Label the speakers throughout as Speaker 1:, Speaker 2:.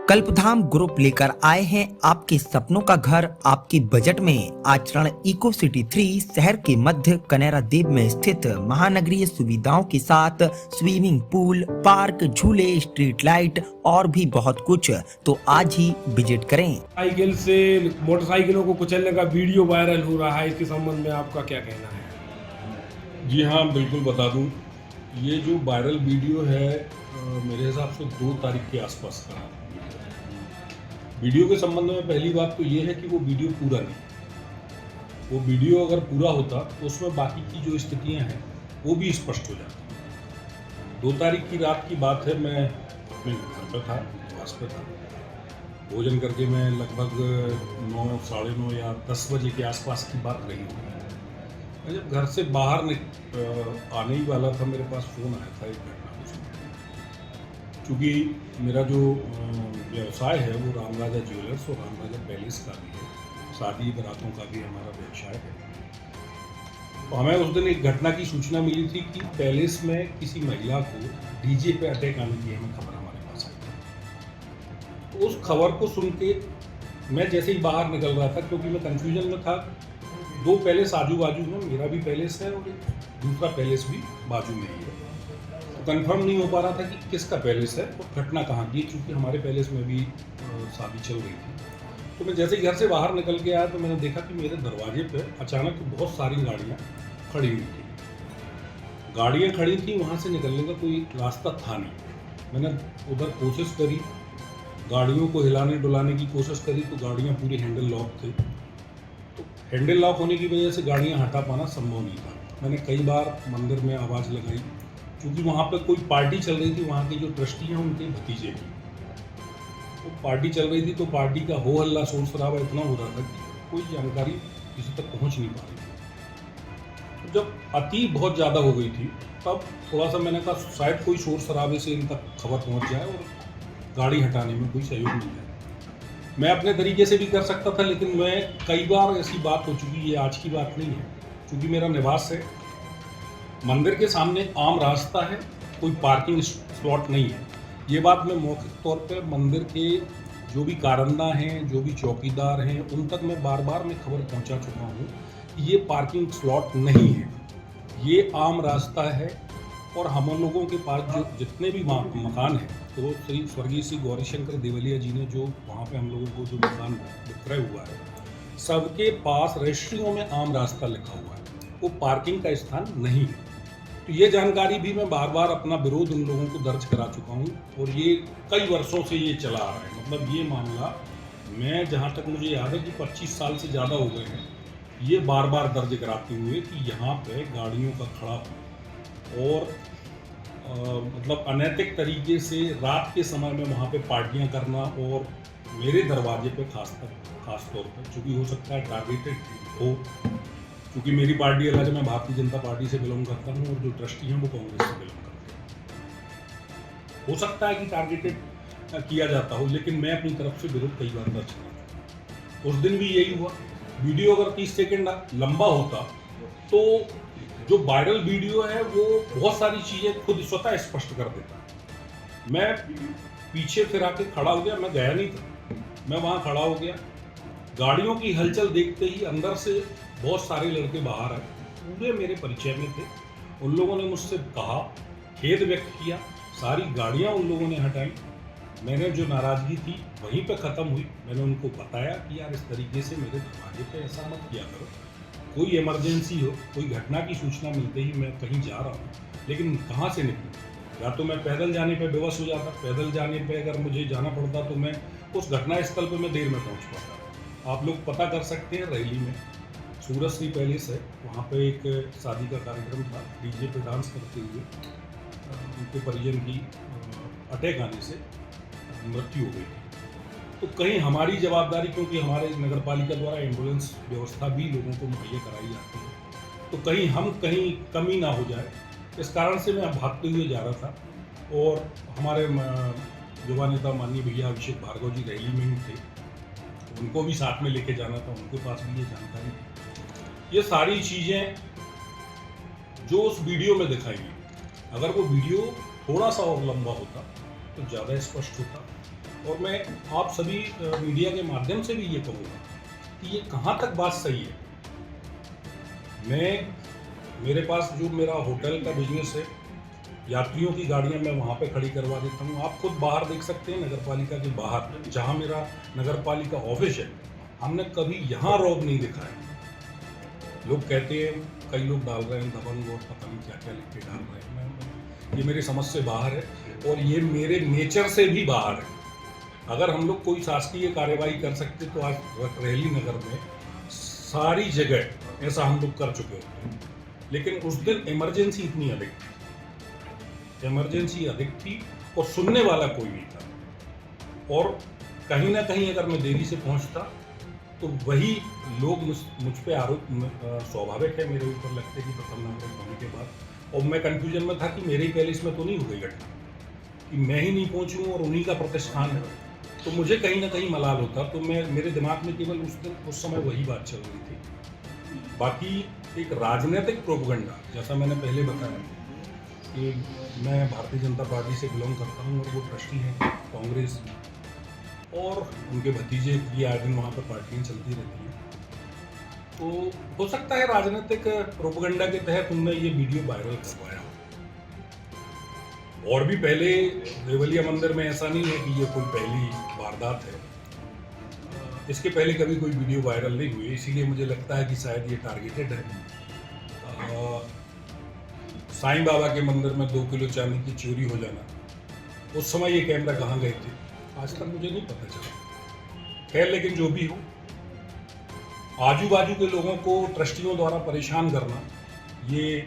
Speaker 1: कल्पधाम group लेकर आए हैं आपके सपनों का घर आपकी बजट में। आचरण इको सिटी 3 शहर के मध्य कनेरा द्वीप में स्थित महानगरीय सुविधाओं के साथ स्विमिंग पूल, पार्क, झूले, स्ट्रीट लाइट और भी बहुत कुछ। तो आज ही विजिट करें।
Speaker 2: साइकिल से मोटरसाइकिलों को कुचलने का वीडियो वायरल हो रहा है, इसके संबंध में आपका क्या कहना है?
Speaker 3: जी हाँ, बिल्कुल बता दूं। ये जो वायरल वीडियो है मेरे हिसाब से 2 तारीख के आसपास का है। वीडियो के संबंध में पहली बात तो ये है कि वो वीडियो पूरा नहीं। वो वीडियो अगर पूरा होता तो उसमें बाकी की जो स्थितियां हैं वो भी स्पष्ट हो जाती। 2 तारीख की रात की बात है, मैं अपने घर पर था, पास पे था। भोजन करके मैं लगभग 9, साढ़े 9 या 10 बजे के आसपास की बात रही होगी। मैं जब घर से बाहर आने ही वाला था, मेरे पास फ़ोन आया था एक घटना को सुन। चूँकि मेरा जो व्यवसाय है वो रामराजा ज्वेलर्स और रामराजा पैलेस का भी है, शादी बारातों का भी हमारा व्यवसाय है। तो हमें उस दिन एक घटना की सूचना मिली थी कि पैलेस में किसी महिला को डीजे पे अटैक आने की हमें खबर हमारे पास आई थी। तो उस खबर को सुन के मैं जैसे ही बाहर निकल रहा था, क्योंकि मैं कन्फ्यूजन में था, 2 पैलेस आजू बाजू में, मेरा भी पैलेस है और दूसरा पैलेस भी बाजू में ही है। कंफर्म नहीं हो पा रहा था कि किसका पैलेस है और घटना कहाँ की, क्योंकि हमारे पैलेस में भी शादी चल रही थी। तो मैं जैसे ही घर से बाहर निकल के आया तो मैंने देखा कि मेरे दरवाजे पे अचानक बहुत सारी गाड़ियाँ खड़ी हुई थी। गाड़ियाँ खड़ी थी, वहाँ से निकलने का कोई रास्ता था नहीं। मैंने उधर कोशिश करी, गाड़ियों को हिलाने डुलाने की कोशिश करी, तो गाड़ियाँ पूरी हैंडल लॉक थी। तो हैंडल लॉक होने की वजह से गाड़ियाँ हटा पाना संभव नहीं था। मैंने कई बार मंदिर में आवाज़ लगाई, क्योंकि वहाँ पे कोई पार्टी चल रही थी, वहाँ की जो ट्रस्टी हैं उनके भतीजे की। तो पार्टी चल रही थी, तो पार्टी का हो हल्ला शोर शराबा इतना हो रहा था कि कोई जानकारी किसी तक पहुँच नहीं पा रही थी। तो जब अति बहुत ज़्यादा हो गई थी, तब थोड़ा सा मैंने कहा शायद कोई शोर शराबे से इन तक खबर पहुँच जाए और गाड़ी हटाने में कोई सहयोग मिल जाए। मैं अपने तरीके से भी कर सकता था, लेकिन मैं कई बार ऐसी बात हो चुकी, ये आज की बात नहीं है, क्योंकि मेरा निवास है, मंदिर के सामने आम रास्ता है, कोई पार्किंग स्लॉट नहीं है। ये बात मैं मौखिक तौर पे मंदिर के जो भी कारिंदा हैं, जो भी चौकीदार हैं, उन तक मैं बार बार मैं खबर पहुंचा चुका हूँ कि ये पार्किंग स्लॉट नहीं है, ये आम रास्ता है। और हम लोगों के पास जो जितने भी मकान हैं, तो श्री स्वर्गीय श्री गौरीशंकर देवलिया जी ने जो वहाँ पे हम लोगों को जो मकान विक्रय हुआ है, सबके पास रजिस्ट्रियों में आम रास्ता लिखा हुआ है, वो पार्किंग का स्थान नहीं है। तो ये जानकारी भी मैं बार बार अपना विरोध उन लोगों को दर्ज करा चुका हूँ, और ये कई वर्षों से ये चला आ रहा है। मतलब ये मामला मैं जहाँ तक मुझे याद है कि 25 साल से ज़्यादा हो गए हैं, ये बार बार दर्ज कराते हुए कि यहाँ पे गाड़ियों का खड़ा और मतलब अनैतिक तरीके से रात के समय में वहाँ पे पार्टियाँ करना, और मेरे दरवाजे पे खास तौर पर, चूँकि हो सकता है टारगेटेड हो, क्योंकि मेरी पार्टी अलग है, मैं भारतीय जनता पार्टी से बिलोंग करता हूँ और जो ट्रस्टी हैं वो कांग्रेस से बिलोंग करते हैं। हो सकता है कि टारगेटेड किया जाता हो, लेकिन मैं अपनी तरफ से विरोध कई बार दर्ज करा। उस दिन भी यही हुआ। वीडियो अगर 30 सेकंड लंबा होता तो जो वायरल वीडियो है वो बहुत सारी चीज़ें खुद स्वतः स्पष्ट कर देता। मैं पीछे फिर आके खड़ा हो गया, मैं गया नहीं था, मैं वहाँ खड़ा हो गया। गाड़ियों की हलचल देखते ही अंदर से बहुत सारे लड़के बाहर आए, पूरे मेरे परिचय में थे। उन लोगों ने मुझसे कहा, खेद व्यक्त किया, सारी गाड़ियाँ उन लोगों ने हटाई। मैंने जो नाराज़गी थी वहीं पे ख़त्म हुई। मैंने उनको बताया कि यार इस तरीके से मेरे दरवाजे पे ऐसा मत किया करो, कोई इमरजेंसी हो, कोई घटना की सूचना मिलते ही मैं कहीं जा रहा हूँ, लेकिन कहाँ से निकलूँ? या तो मैं पैदल जाने पे बेबस हो जाता, पैदल जाने पे अगर मुझे जाना पड़ता तो मैं उस घटना स्थल पे मैं देर में पहुँच पाता। आप लोग पता कर सकते हैं, रैली में सूरजश्री पैलेस है, वहाँ पे एक शादी का कार्यक्रम था, डीजे पे डांस करते हुए उनके परिजन की अटैक आने से मृत्यु हो गई थी। तो कहीं हमारी जवाबदारी, क्योंकि हमारे नगर पालिका द्वारा एम्बुलेंस व्यवस्था भी लोगों को मुहैया कराई जाती है, तो कहीं कमी ना हो जाए, इस कारण से मैं भागते हुए जा रहा था। और हमारे युवा नेता माननीय भैया अभिषेक भार्गव जी रैली में ही थे, उनको भी साथ में लेके जाना था, उनके पास भी ये जानकारी थी। ये सारी चीज़ें जो उस वीडियो में दिखाई गई, अगर वो वीडियो थोड़ा सा और लंबा होता तो ज़्यादा स्पष्ट होता और मैं आप सभी मीडिया के माध्यम से भी ये कहूँगा कि ये कहाँ तक बात सही है। मेरे पास जो मेरा होटल का बिजनेस है, यात्रियों की गाड़ियां मैं वहाँ पे खड़ी करवा देता हूँ। आप खुद बाहर देख सकते हैं, नगर पालिका के बाहर जहाँ मेरा नगर पालिका ऑफिस है, हमने कभी यहाँ रौब नहीं दिखाया। लोग कहते हैं, कई लोग डाल रहे हैं दबंग और पता नहीं क्या क्या लिख के डाल रहे हैं। ये मेरी समझ से बाहर है और ये मेरे नेचर से भी बाहर है। अगर हम लोग कोई शासकीय कार्यवाही कर सकते तो आज रेहली नगर में सारी जगह ऐसा हम लोग कर चुके होते हैं। लेकिन उस दिन इमरजेंसी इतनी अधिक थी और सुनने वाला कोई नहीं था। और कहीं ना कहीं अगर मैं देरी से पहुंचता तो वही लोग मुझ पे आरोप स्वाभाविक है मेरे ऊपर लगते कि प्रथम नागरिक होने के बाद। और मैं कंफ्यूजन में था कि मेरे ही पैलेस में तो नहीं हो गई घटना कि मैं ही नहीं पहुंचूं और उन्हीं का प्रतिष्ठान है, तो मुझे कहीं ना कहीं मलाल होता। तो मेरे दिमाग में केवल उस समय वही बात चल रही थी। बाकी एक राजनीतिक प्रोपगंडा, जैसा मैंने पहले बताया कि मैं भारतीय जनता पार्टी से बिलोंग करता हूँ और वो ट्रस्टी हैं कांग्रेस, और उनके भतीजे की आए दिन वहाँ पर पार्टियाँ चलती रहती हैं। तो हो सकता है राजनीतिक प्रोपगंडा के तहत उनने ये वीडियो वायरल करवाया। और भी पहले देवलिया मंदिर में ऐसा नहीं है कि ये कोई पहली वारदात है। इसके पहले कभी कोई वीडियो वायरल नहीं हुई, इसीलिए मुझे लगता है कि शायद ये टारगेटेड है। साईं बाबा के मंदिर में 2 किलो चांदी की चोरी हो जाना, उस समय ये कैमरा कहाँ गए थे आज तक मुझे नहीं पता चला। खैर, लेकिन जो भी हो, आजू बाजू के लोगों को ट्रस्टियों द्वारा परेशान करना ये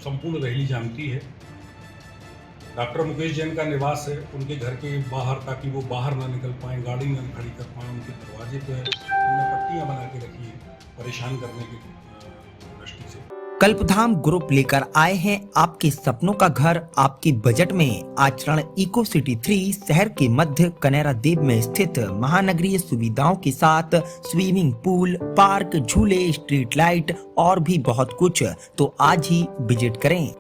Speaker 3: संपूर्ण रेहली जानती है। डॉक्टर मुकेश जैन का निवास है उनके घर के बाहर, ताकि वो बाहर ना निकल पाएँ, गाड़ी ना खड़ी कर पाएँ। उनके दरवाजे पे उन्होंने पट्टियाँ बना के रखी है परेशान करने की दृष्टि से।
Speaker 1: कल्पधाम ग्रुप लेकर आए हैं आपके सपनों का घर आपकी बजट में। आचरण इको सिटी 3 शहर के मध्य कनेरा देव में स्थित महानगरीय सुविधाओं के साथ स्विमिंग पूल, पार्क, झूले, स्ट्रीट लाइट और भी बहुत कुछ। तो आज ही विजिट करें।